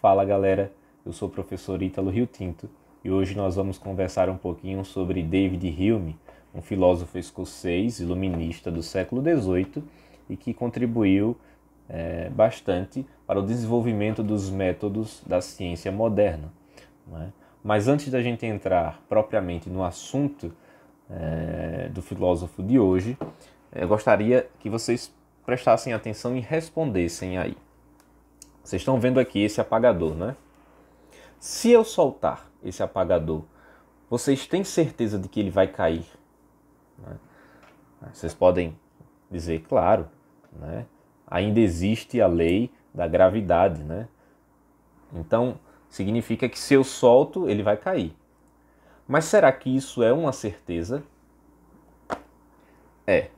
Fala galera, eu sou o professor Ítalo Rio Tinto e hoje nós vamos conversar um pouquinho sobre David Hume, um filósofo escocês iluminista do século XVIII e que contribuiu bastante para o desenvolvimento dos métodos da ciência moderna, não é? Mas antes da gente entrar propriamente no assunto do filósofo de hoje, eu gostaria que vocês prestassem atenção e respondessem aí. Vocês estão vendo aqui esse apagador, né? Se eu soltar esse apagador, vocês têm certeza de que ele vai cair? Né? Vocês podem dizer, claro, né? Ainda existe a lei da gravidade, né? Então, significa que se eu solto, ele vai cair. Mas será que isso é uma certeza?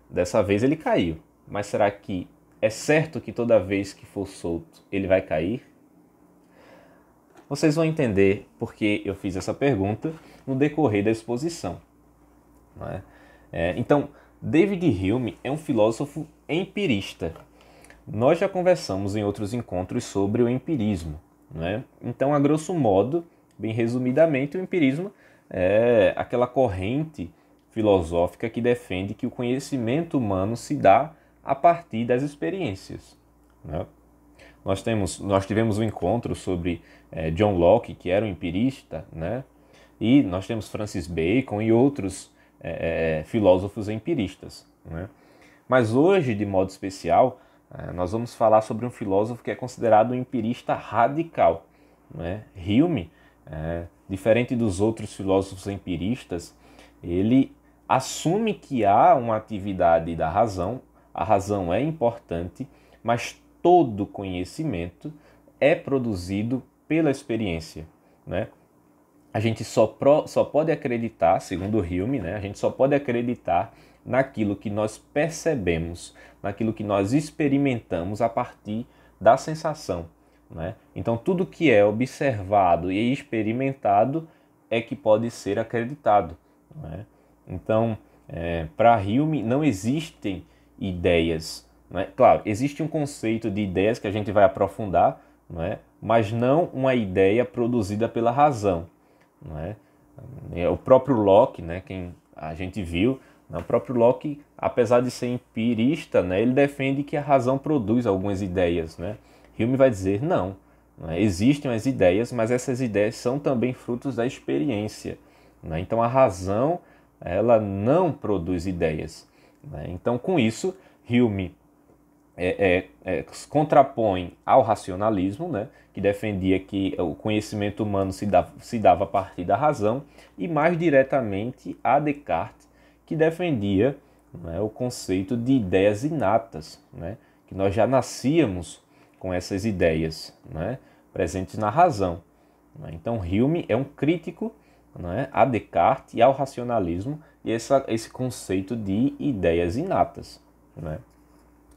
Dessa vez ele caiu. Mas será que é certo que toda vez que for solto, ele vai cair? Vocês vão entender porque eu fiz essa pergunta no decorrer da exposição. Não é? Então, David Hume é um filósofo empirista. Nós já conversamos em outros encontros sobre o empirismo. Não é? Então, a grosso modo, bem resumidamente, o empirismo é aquela corrente filosófica que defende que o conhecimento humano se dá a partir das experiências. Né? Nós tivemos um encontro sobre John Locke, que era um empirista, né? E nós temos Francis Bacon e outros filósofos empiristas. Né? Mas hoje, de modo especial, nós vamos falar sobre um filósofo que é considerado um empirista radical. Né? Hume, diferente dos outros filósofos empiristas, ele assume que há uma atividade da razão, a razão é importante, mas todo conhecimento é produzido pela experiência. Né? A gente só pode acreditar, segundo Hume, né? A gente só pode acreditar naquilo que nós percebemos, naquilo que nós experimentamos a partir da sensação. Né? Então, tudo que é observado e experimentado é que pode ser acreditado. Né? Então, para Hume, não existem ideias. Não é? Claro, existe um conceito de ideias que a gente vai aprofundar, não é? Mas não uma ideia produzida pela razão. Não é? O próprio Locke, né, quem a gente viu, o próprio Locke, apesar de ser empirista, né, ele defende que a razão produz algumas ideias. Né? Hume vai dizer, não, existem as ideias, mas essas ideias são também frutos da experiência. Né? Então a razão, ela não produz ideias. Né? Então com isso, Hume contrapõe ao racionalismo, né, que defendia que o conhecimento humano se dava a partir da razão, e mais diretamente a Descartes, que defendia, né, o conceito de ideias inatas, né, que nós já nascíamos com essas ideias, né, presentes na razão. Né. Então Hume é um crítico, né, a Descartes e ao racionalismo e esse conceito de ideias inatas. Né.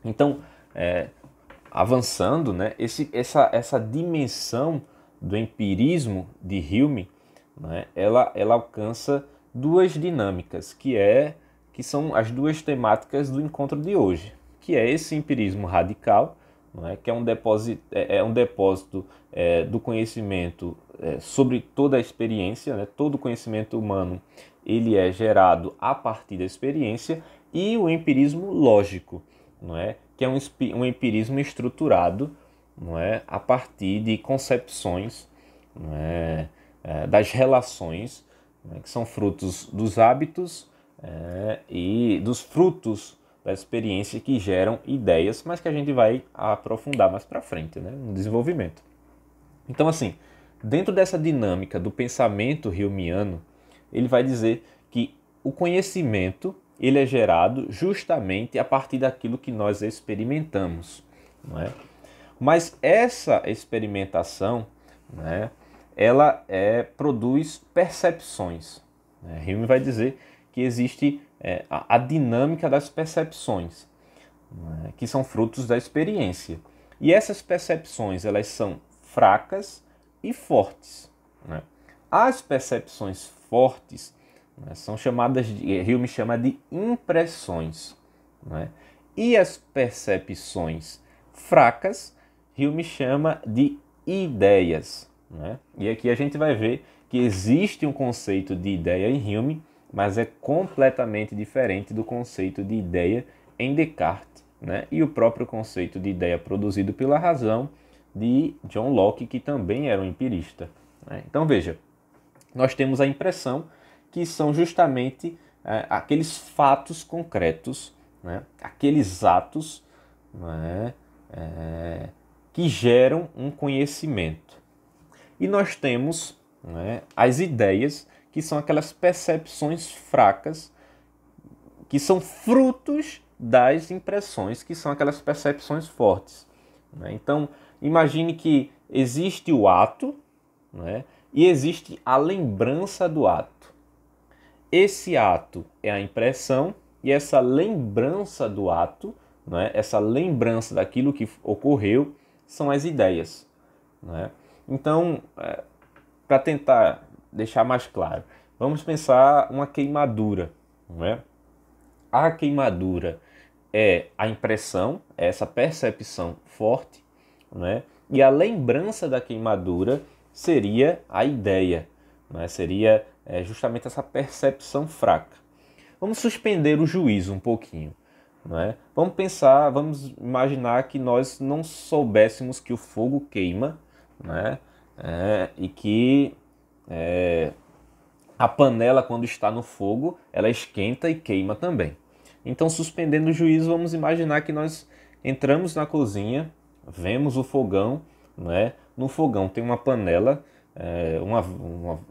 Então, avançando, né, essa dimensão do empirismo de Hume, né, ela alcança duas dinâmicas, que são as duas temáticas do encontro de hoje, que é esse empirismo radical, né, que é um depósito do conhecimento sobre toda a experiência, né, todo o conhecimento humano ele é gerado a partir da experiência, e o empirismo lógico, não é? Que é um empirismo estruturado, não é? A partir de concepções, não é? Das relações, né? Que são frutos dos hábitos e dos frutos da experiência que geram ideias, mas que a gente vai aprofundar mais para frente, né? No desenvolvimento. Então, assim, dentro dessa dinâmica do pensamento humeano, ele vai dizer que o conhecimento ele é gerado justamente a partir daquilo que nós experimentamos. Não é? Mas essa experimentação, né, ela produz percepções. Né? Hume vai dizer que existe a dinâmica das percepções, né, que são frutos da experiência. E essas percepções elas são fracas e fortes. Né? As percepções fortes são chamadas, Hume chama de impressões. Né? E as percepções fracas, Hume chama de ideias, né? E aqui a gente vai ver que existe um conceito de ideia em Hume, mas é completamente diferente do conceito de ideia em Descartes, né? E o próprio conceito de ideia produzido pela razão de John Locke, que também era um empirista, né? Então veja, nós temos a impressão que são justamente aqueles fatos concretos, né? Aqueles atos, né? Que geram um conhecimento. E nós temos, né, as ideias, que são aquelas percepções fracas, que são frutos das impressões, que são aquelas percepções fortes, né? Então, imagine que existe o ato, né, e existe a lembrança do ato. Esse ato é a impressão e essa lembrança do ato, né, essa lembrança daquilo que ocorreu, são as ideias, né? Então, para tentar deixar mais claro, vamos pensar uma queimadura, né? A queimadura é a impressão, é essa percepção forte, né? E a lembrança da queimadura seria a ideia, né? Seria justamente essa percepção fraca. Vamos suspender o juízo um pouquinho, né? Vamos pensar, vamos imaginar que nós não soubéssemos que o fogo queima, né? E que a panela, quando está no fogo, ela esquenta e queima também. Então, suspendendo o juízo, vamos imaginar que nós entramos na cozinha, vemos o fogão, né? No fogão tem uma panela,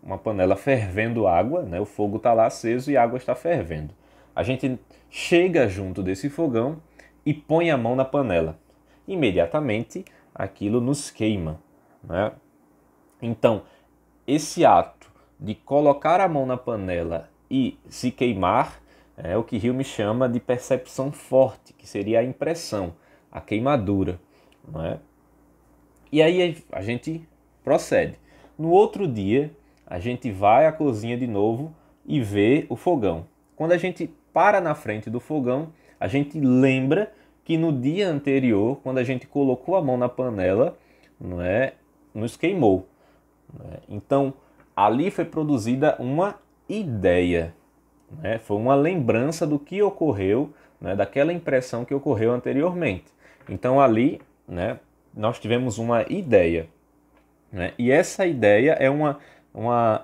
uma panela fervendo água, né? O fogo está lá aceso e a água está fervendo. A gente chega junto desse fogão e põe a mão na panela. Imediatamente, aquilo nos queima, né? Então, esse ato de colocar a mão na panela e se queimar é o que Hume chama de percepção forte, que seria a impressão, a queimadura, não é? E aí a gente procede. No outro dia, a gente vai à cozinha de novo e vê o fogão. Quando a gente para na frente do fogão, a gente lembra que no dia anterior, quando a gente colocou a mão na panela, não é, nos queimou. Então, ali foi produzida uma ideia, né? Foi uma lembrança do que ocorreu, né? Daquela impressão que ocorreu anteriormente. Então, ali, né, nós tivemos uma ideia, né? E essa ideia é uma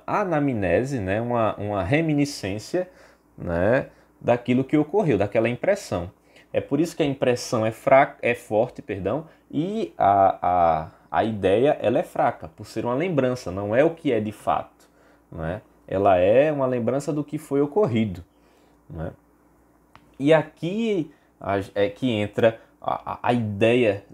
anamnese, né? Uma reminiscência, né? Daquilo que ocorreu, daquela impressão. É por isso que a impressão é forte, perdão, e a ideia ela é fraca, por ser uma lembrança, não é o que é de fato, né? Ela é uma lembrança do que foi ocorrido, né? E aqui é que entra a ideia,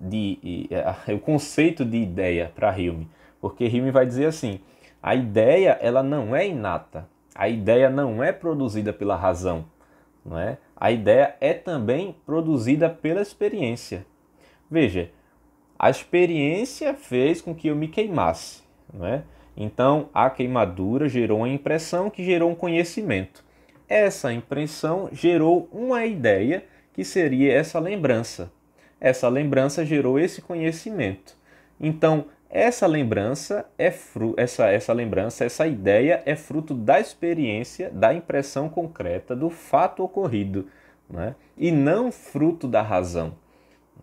o conceito de ideia para Hume, porque Hume vai dizer assim, a ideia ela não é inata, a ideia não é produzida pela razão, não é? A ideia é também produzida pela experiência. Veja, a experiência fez com que eu me queimasse, não é? Então, a queimadura gerou uma impressão que gerou um conhecimento. Essa impressão gerou uma ideia que seria essa lembrança. Essa lembrança gerou esse conhecimento. Então, essa lembrança essa ideia é fruto da experiência, da impressão concreta, do fato ocorrido, né? E não fruto da razão,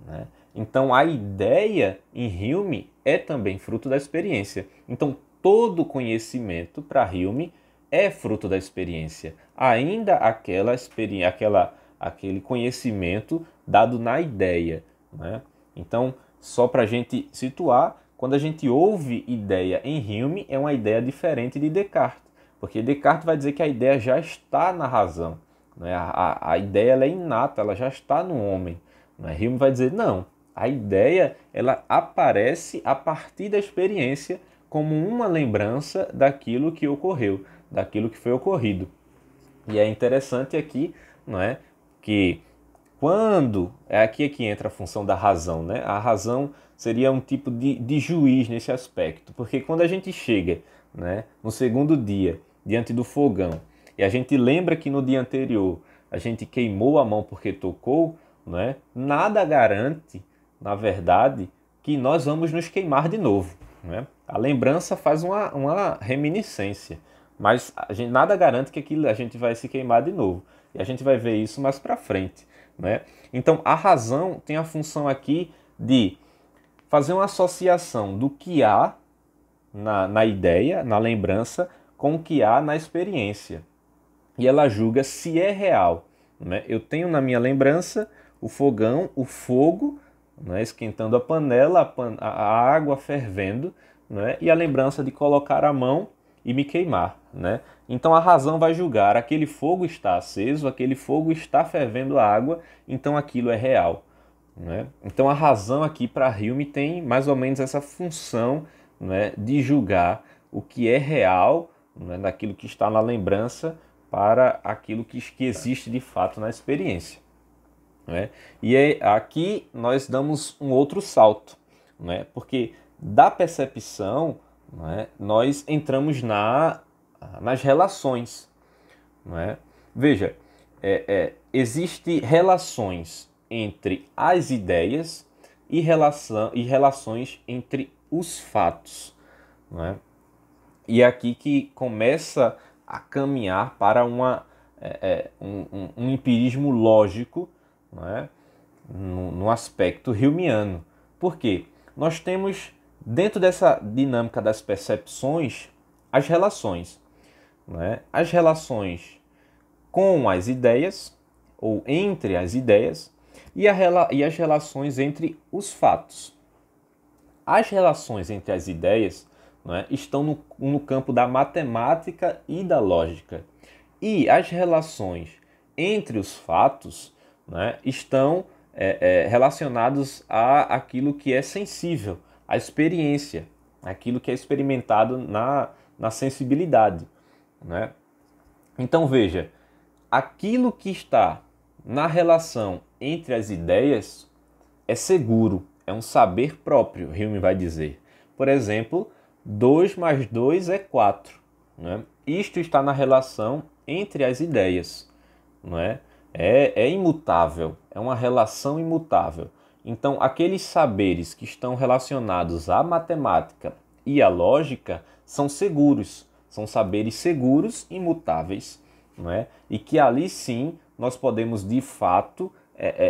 né? Então, a ideia em Hume é também fruto da experiência. Então, todo conhecimento para Hume é fruto da experiência, ainda aquele conhecimento dado na ideia, né? Então, só para a gente situar, quando a gente ouve ideia em Hume, é uma ideia diferente de Descartes, porque Descartes vai dizer que a ideia já está na razão, né? A ideia ela é inata, ela já está no homem, né? Hume vai dizer, não, a ideia ela aparece a partir da experiência como uma lembrança daquilo que ocorreu, daquilo que foi ocorrido. E é interessante aqui, não é, que quando é aqui que entra a função da razão, né? A razão seria um tipo de juiz nesse aspecto, porque quando a gente chega, né, no segundo dia diante do fogão e a gente lembra que no dia anterior a gente queimou a mão porque tocou, né? Nada garante, na verdade, que nós vamos nos queimar de novo, né? A lembrança faz uma reminiscência, mas nada garante que a gente vai se queimar de novo. E a gente vai ver isso mais para frente, né? Então, a razão tem a função aqui de fazer uma associação do que há na ideia, na lembrança, com o que há na experiência. E ela julga se é real, né? Eu tenho na minha lembrança o fogão, o fogo, né, esquentando a panela, a água fervendo, né, e a lembrança de colocar a mão e me queimar, né? Então a razão vai julgar, aquele fogo está aceso, aquele fogo está fervendo a água, então aquilo é real, né? Então a razão aqui para Hume tem mais ou menos essa função, né, de julgar o que é real, né, daquilo que está na lembrança para aquilo que existe de fato na experiência, né? E aqui nós damos um outro salto, né? Porque da percepção, né, nós entramos nas relações, né? Veja, existem relações entre as ideias e relações entre os fatos, né? E é aqui que começa a caminhar para um empirismo lógico, né, no aspecto humeano. Por quê? Nós temos, dentro dessa dinâmica das percepções, as relações, né? As relações com as ideias, ou entre as ideias, e as relações entre os fatos. As relações entre as ideias, né, estão no campo da matemática e da lógica. E as relações entre os fatos, né, estão relacionados àquilo que é sensível, à experiência, aquilo que é experimentado na sensibilidade, né? Então veja, aquilo que está na relação entre as ideias é seguro, é um saber próprio, Hume vai dizer. Por exemplo, 2 mais 2 é 4. Né? Isto está na relação entre as ideias. Não é? É imutável, é uma relação imutável. Então, aqueles saberes que estão relacionados à matemática e à lógica são seguros, são saberes seguros, imutáveis, não é? E que ali sim nós podemos de fato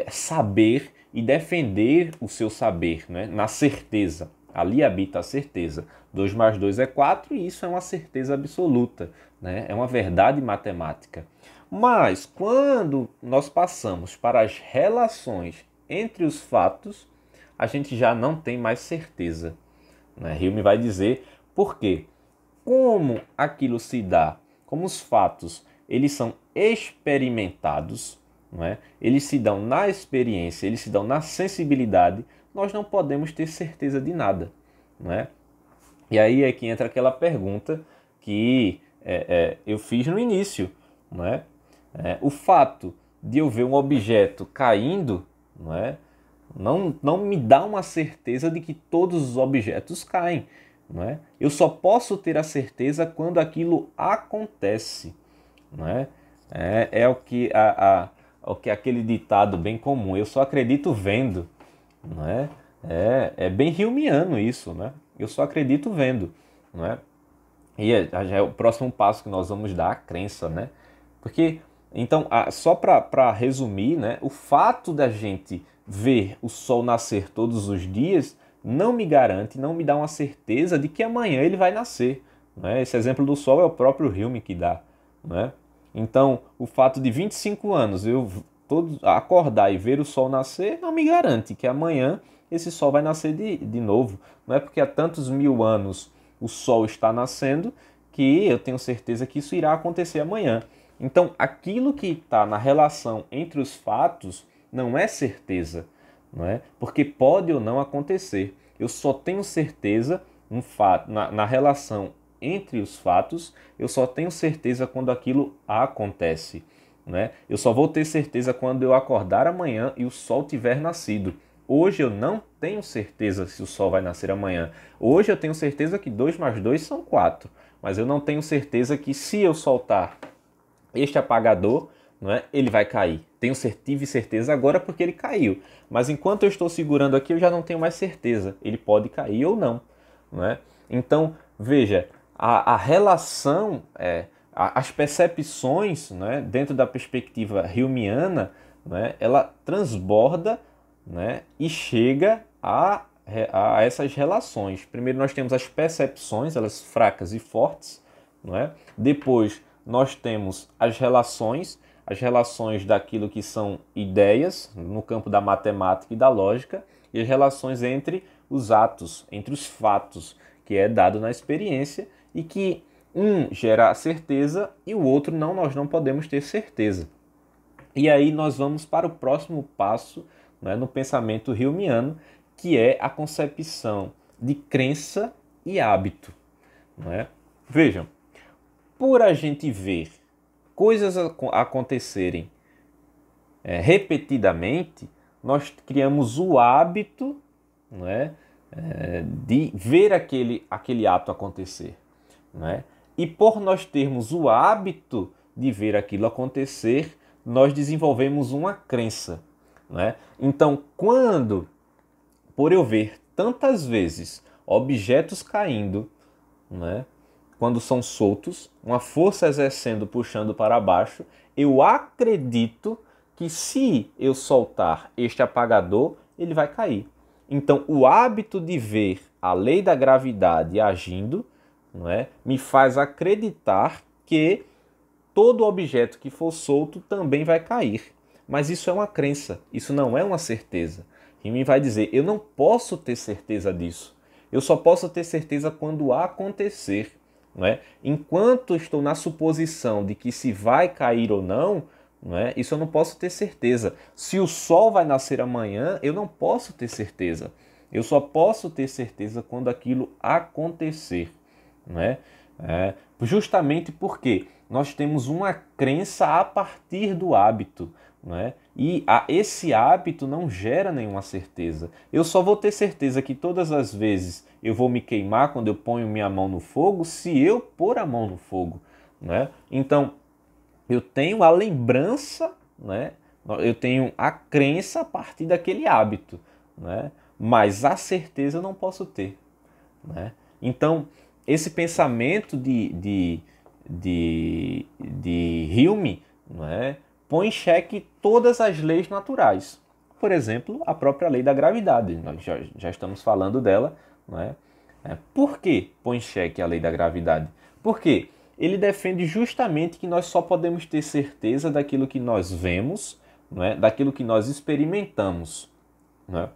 saber e defender o seu saber, né? Na certeza. Ali habita a certeza. 2 mais 2 é 4 e isso é uma certeza absoluta, né? É uma verdade matemática. Mas quando nós passamos para as relações entre os fatos, a gente já não tem mais certeza, né? Hume vai dizer por quê. Como aquilo se dá, como os fatos eles são experimentados, não é? Eles se dão na experiência, eles se dão na sensibilidade, nós não podemos ter certeza de nada, não é? E aí é que entra aquela pergunta que eu fiz no início, não é? O fato de eu ver um objeto caindo, não é? Não me dá uma certeza de que todos os objetos caem, não é? Eu só posso ter a certeza quando aquilo acontece, não é? É o que o que aquele ditado bem comum, eu só acredito vendo, não é? É bem humeano isso, né? Eu só acredito vendo, não é? E já é o próximo passo que nós vamos dar, a crença, né? Porque, então, só para resumir, né? O fato da gente ver o sol nascer todos os dias não me garante, não me dá uma certeza de que amanhã ele vai nascer, né? Esse exemplo do sol é o próprio Hume que dá, né? Então, o fato de 25 anos eu acordar e ver o sol nascer não me garante que amanhã esse sol vai nascer de novo. Não é porque há tantos mil anos o sol está nascendo que eu tenho certeza que isso irá acontecer amanhã. Então, aquilo que está na relação entre os fatos não é certeza, não é? Porque pode ou não acontecer. Eu só tenho certeza na relação entre os fatos, eu só tenho certeza quando aquilo acontece, né? Eu só vou ter certeza quando eu acordar amanhã e o sol tiver nascido. Hoje eu não tenho certeza se o sol vai nascer amanhã. Hoje eu tenho certeza que 2 mais 2 são 4, mas eu não tenho certeza que se eu soltar este apagador, não é? Ele vai cair. Tive certeza agora porque ele caiu. Mas enquanto eu estou segurando aqui, eu já não tenho mais certeza. Ele pode cair ou não, não é? Então, veja, a relação, as percepções, né, dentro da perspectiva humeana, né, ela transborda, né, e chega a essas relações. Primeiro nós temos as percepções, elas fracas e fortes, não é? Depois nós temos as relações daquilo que são ideias, no campo da matemática e da lógica, e as relações entre os atos, entre os fatos, que é dado na experiência e que um gera a certeza e o outro não, nós não podemos ter certeza. E aí nós vamos para o próximo passo, né, no pensamento humeano, que é a concepção de crença e hábito. Não é? Vejam, por a gente ver coisas acontecerem repetidamente, nós criamos o hábito, não é, de ver aquele ato acontecer. Não é? E por nós termos o hábito de ver aquilo acontecer, nós desenvolvemos uma crença. Não é? Então, por eu ver tantas vezes objetos caindo, não é? Quando são soltos, uma força exercendo, puxando para baixo, eu acredito que se eu soltar este apagador, ele vai cair. Então, o hábito de ver a lei da gravidade agindo, não é, me faz acreditar que todo objeto que for solto também vai cair. Mas isso é uma crença, isso não é uma certeza. E me vai dizer, eu não posso ter certeza disso. Eu só posso ter certeza quando acontecer. Não é? Enquanto estou na suposição de que se vai cair ou não, isso eu não posso ter certeza. Se o sol vai nascer amanhã, eu não posso ter certeza. Eu só posso ter certeza quando aquilo acontecer. Não é? Justamente porque nós temos uma crença a partir do hábito. Não é? E esse hábito não gera nenhuma certeza. Eu só vou ter certeza que todas as vezes eu vou me queimar quando eu ponho minha mão no fogo se eu pôr a mão no fogo. Não é? Então, eu tenho a lembrança, né? Eu tenho a crença a partir daquele hábito, né? Mas a certeza eu não posso ter. Né? Então, esse pensamento de Hume, né, põe em xeque todas as leis naturais. Por exemplo, a própria lei da gravidade. Nós já estamos falando dela. Né? Por que põe em xeque a lei da gravidade? Porque ele defende justamente que nós só podemos ter certeza daquilo que nós vemos, né? Daquilo que nós experimentamos. Né?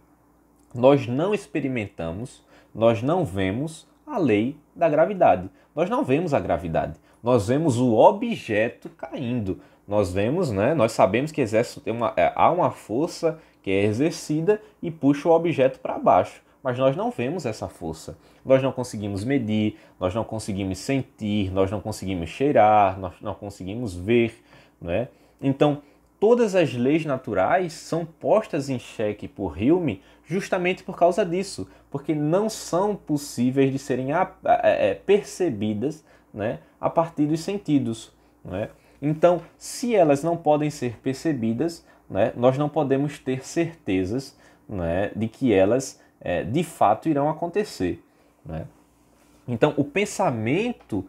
Nós não experimentamos, nós não vemos a lei da gravidade. Nós não vemos a gravidade. Nós vemos o objeto caindo. Nós vemos, né? Nós sabemos que há uma força que é exercida e puxa o objeto para baixo. Mas nós não vemos essa força. Nós não conseguimos medir, nós não conseguimos sentir, nós não conseguimos cheirar, nós não conseguimos ver. Né? Então, todas as leis naturais são postas em xeque por Hume justamente por causa disso, porque não são possíveis de serem percebidas, né, a partir dos sentidos. Né? Então, se elas não podem ser percebidas, né, nós não podemos ter certezas, né, de que elas de fato irão acontecer. Né? Então, o pensamento,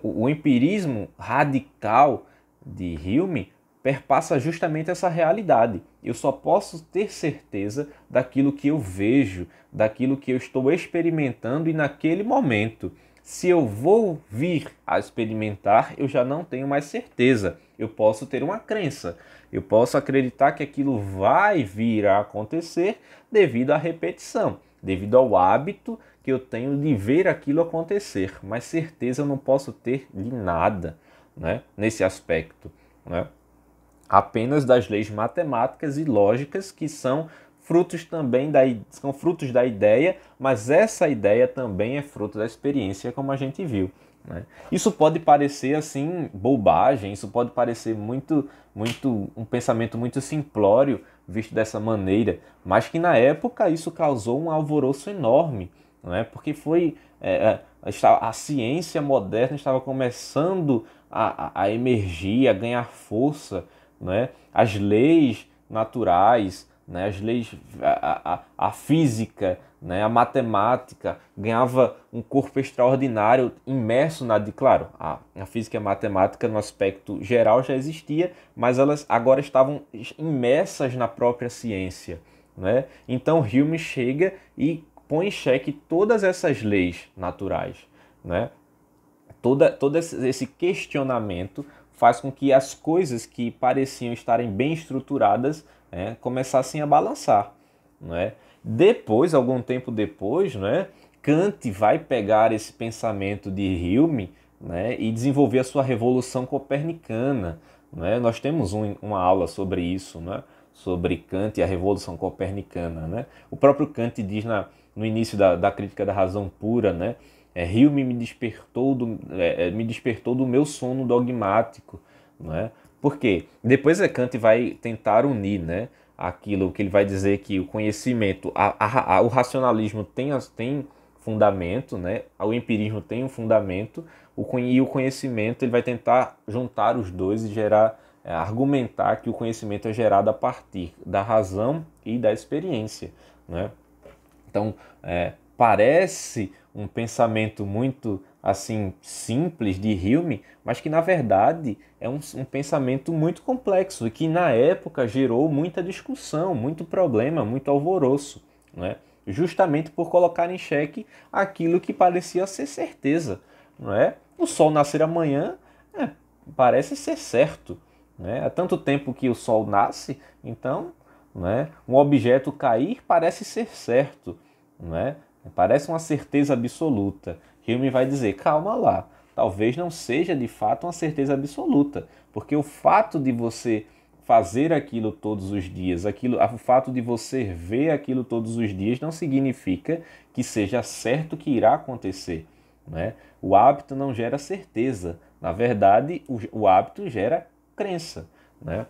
o empirismo radical de Hume perpassa justamente essa realidade. Eu só posso ter certeza daquilo que eu vejo, daquilo que eu estou experimentando e naquele momento. Se eu vou vir a experimentar, eu já não tenho mais certeza. Eu posso ter uma crença. Eu posso acreditar que aquilo vai vir a acontecer devido à repetição, devido ao hábito que eu tenho de ver aquilo acontecer. Mas certeza eu não posso ter de nada, né, nesse aspecto. Né? Apenas das leis matemáticas e lógicas que são frutos também da ideia, mas essa ideia também é fruto da experiência, como a gente viu. Né? Isso pode parecer assim bobagem, isso pode parecer um pensamento muito simplório visto dessa maneira, mas que na época isso causou um alvoroço enorme. não é? Porque a ciência moderna estava começando a emergir, a ganhar força, não é? As leis naturais, né? As leis, a física, né? A matemática ganhava um corpo extraordinário imerso claro, a física e a matemática no aspecto geral já existia, mas elas agora estavam imersas na própria ciência, né? Então Hume chega e põe em xeque todas essas leis naturais, né? Todo esse questionamento faz com que as coisas que pareciam estarem bem estruturadas, né, começassem a balançar, né? Depois, algum tempo depois, né, Kant vai pegar esse pensamento de Hume, né, e desenvolver a sua revolução copernicana, né? Nós temos uma aula sobre isso, né, sobre Kant e a revolução copernicana, né? O próprio Kant diz no início da crítica da razão pura, né? Hume me despertou do meu sono dogmático, né? Por quê? Depois Kant vai tentar unir, né, aquilo que ele vai dizer que o conhecimento, o racionalismo tem fundamento, né? O empirismo tem um fundamento, e o conhecimento ele vai tentar juntar os dois e argumentar que o conhecimento é gerado a partir da razão e da experiência, né? Então, parece um pensamento muito assim simples de Hume, mas que na verdade é um pensamento muito complexo e que na época gerou muita discussão, muito problema, muito alvoroço, né? Justamente por colocar em xeque aquilo que parecia ser certeza, não é? O sol nascer amanhã parece ser certo, né? Há tanto tempo que o sol nasce, então, né, um objeto cair parece ser certo, né? Parece uma certeza absoluta. Hume vai dizer, calma lá, talvez não seja de fato uma certeza absoluta, porque o fato de você fazer aquilo todos os dias, o fato de você ver aquilo todos os dias não significa que seja certo que irá acontecer, né? O hábito não gera certeza, na verdade o hábito gera crença, né?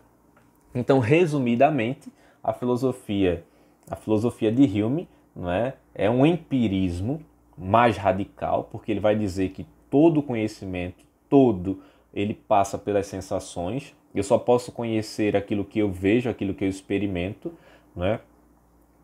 Então, resumidamente, a filosofia de Hume, não é um empirismo mais radical, porque ele vai dizer que todo conhecimento, ele passa pelas sensações. Eu só posso conhecer aquilo que eu vejo, aquilo que eu experimento, não é?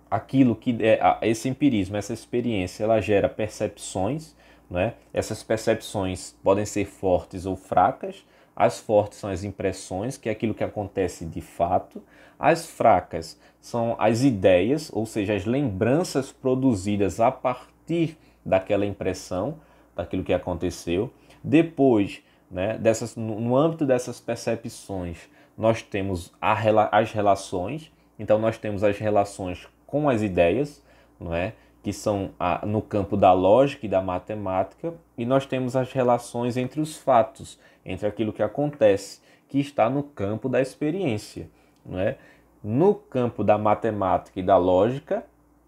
Aquilo que esse empirismo, essa experiência, ela gera percepções, né? Essas percepções podem ser fortes ou fracas. As fortes são as impressões, que é aquilo que acontece de fato. As fracas são as ideias, ou seja, as lembranças produzidas a partir daquela impressão, daquilo que aconteceu. Depois, né, no âmbito dessas percepções, nós temos as relações. Então, nós temos as relações com as ideias, não é? Que são no campo da lógica e da matemática, e nós temos as relações entre os fatos, entre aquilo que acontece, que está no campo da experiência, não é? No campo da matemática e da lógica,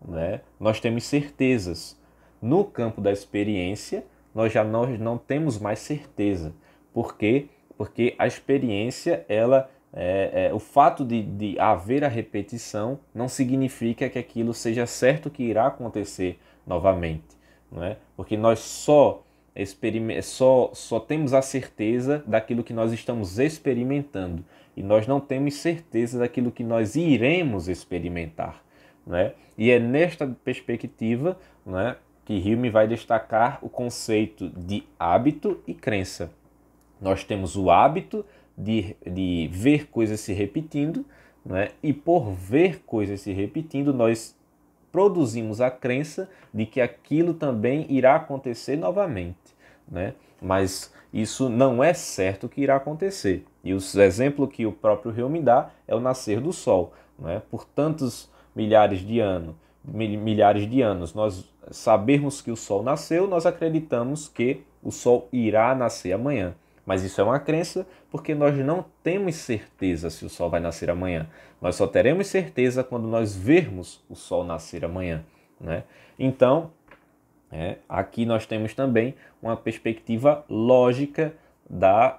né, nós temos certezas. No campo da experiência, nós não temos mais certeza. Por quê? Porque a experiência, o fato de haver a repetição não significa que aquilo seja certo que irá acontecer novamente, não é? Porque nós só temos a certeza daquilo que nós estamos experimentando e nós não temos certeza daquilo que nós iremos experimentar, não é? E é nesta perspectiva, não é, que Hume vai destacar o conceito de hábito e crença. Nós temos o hábito de ver coisas se repetindo, né? E por ver coisas se repetindo, nós produzimos a crença de que aquilo também irá acontecer novamente, né? Mas isso não é certo que irá acontecer. E o exemplo que o próprio Hume dá é o nascer do Sol, né? Por tantos milhares de anos, nós sabermos que o Sol nasceu, nós acreditamos que o Sol irá nascer amanhã. Mas isso é uma crença porque nós não temos certeza se o sol vai nascer amanhã. Nós só teremos certeza quando nós vermos o sol nascer amanhã, né? Então, aqui nós temos também uma perspectiva lógica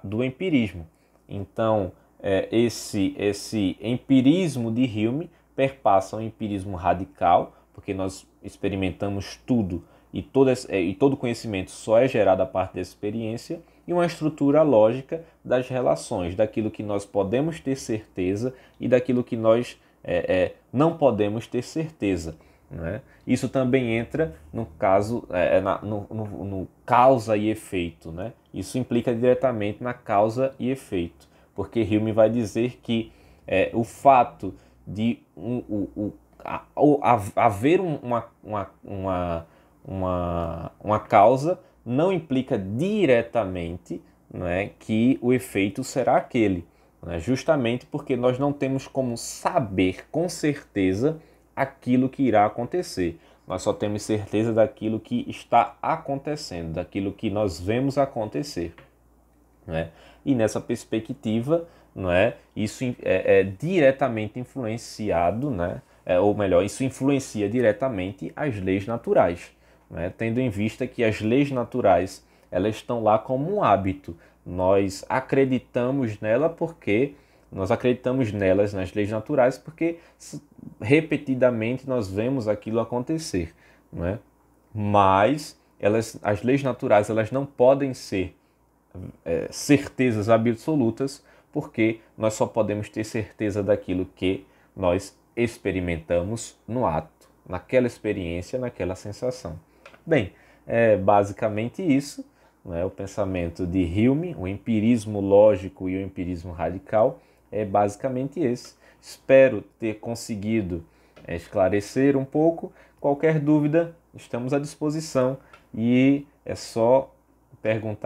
do empirismo. Então, esse empirismo de Hume perpassa um empirismo radical, porque nós experimentamos tudo e todo conhecimento só é gerado a partir dessa experiência, e uma estrutura lógica das relações, daquilo que nós podemos ter certeza e daquilo que nós não podemos ter certeza. Né? Isso também entra no caso, no causa e efeito. Né? Isso implica diretamente na causa e efeito, porque Hume vai dizer que o fato de haver uma causa não implica diretamente, né, que o efeito será aquele, né, justamente porque nós não temos como saber com certeza aquilo que irá acontecer. Nós só temos certeza daquilo que está acontecendo, daquilo que nós vemos acontecer. Né? E nessa perspectiva, não é, isso é diretamente influenciado, né? Ou melhor, isso influencia diretamente as leis naturais, né? Tendo em vista que as leis naturais elas estão lá como um hábito. Nós acreditamos nelas, nas leis naturais, porque repetidamente nós vemos aquilo acontecer, né? Mas as leis naturais elas não podem ser certezas absolutas, porque nós só podemos ter certeza daquilo que nós experimentamos no ato, naquela experiência, naquela sensação. Bem, é basicamente isso, né? O pensamento de Hume, o empirismo lógico e o empirismo radical, é basicamente esse. Espero ter conseguido esclarecer um pouco. Qualquer dúvida, estamos à disposição e é só perguntar.